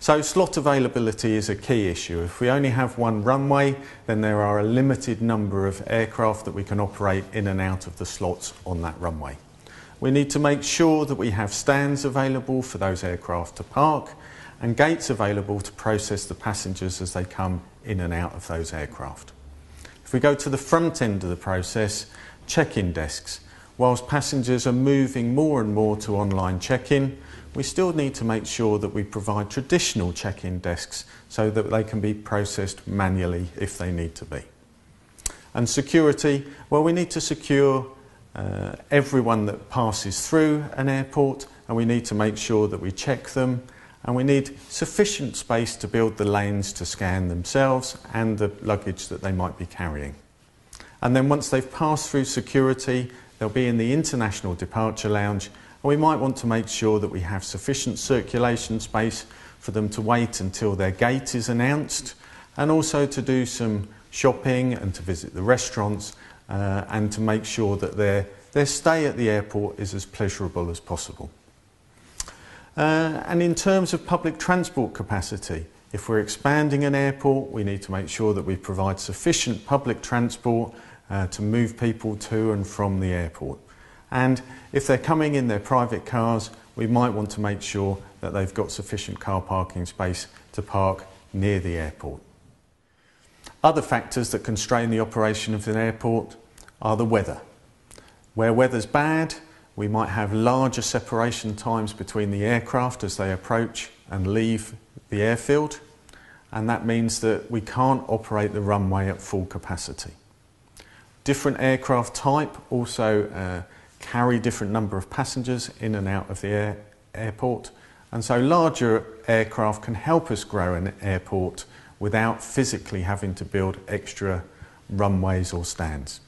So slot availability is a key issue. If we only have one runway, then there are a limited number of aircraft that we can operate in and out of the slots on that runway. We need to make sure that we have stands available for those aircraft to park and gates available to process the passengers as they come in and out of those aircraft. If we go to the front end of the process, check-in desks. Whilst passengers are moving more and more to online check-in, we still need to make sure that we provide traditional check-in desks so that they can be processed manually if they need to be. And security, well, we need to secure everyone that passes through an airport, and we need to make sure that we check them, and we need sufficient space to build the lanes to scan themselves and the luggage that they might be carrying. And then once they've passed through security, they'll be in the international departure lounge, and we might want to make sure that we have sufficient circulation space for them to wait until their gate is announced, and also to do some shopping and to visit the restaurants and to make sure that their stay at the airport is as pleasurable as possible. And in terms of public transport capacity, if we're expanding an airport, we need to make sure that we provide sufficient public transport to move people to and from the airport. And if they're coming in their private cars, we might want to make sure that they've got sufficient car parking space to park near the airport. Other factors that constrain the operation of an airport are the weather. Where weather's bad, we might have larger separation times between the aircraft as they approach and leave the airfield, and that means that we can't operate the runway at full capacity. Different aircraft type also carry different number of passengers in and out of the airport, and so larger aircraft can help us grow an airport without physically having to build extra runways or stands.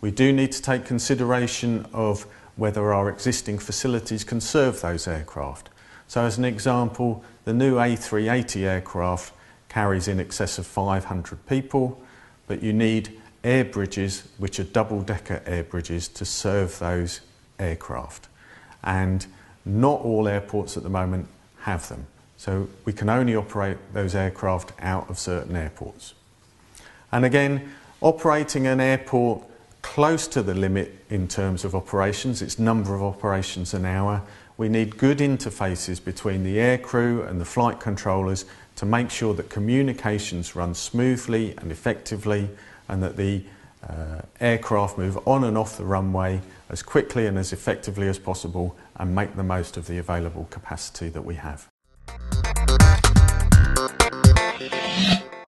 We do need to take consideration of whether our existing facilities can serve those aircraft. So as an example, the new A380 aircraft carries in excess of 500 people, but you need air bridges, which are double-decker air bridges, to serve those aircraft. And not all airports at the moment have them. So we can only operate those aircraft out of certain airports. And again, operating an airport close to the limit in terms of operations, its number of operations an hour, we need good interfaces between the aircrew and the flight controllers to make sure that communications run smoothly and effectively, and that the aircraft move on and off the runway as quickly and as effectively as possible and make the most of the available capacity that we have.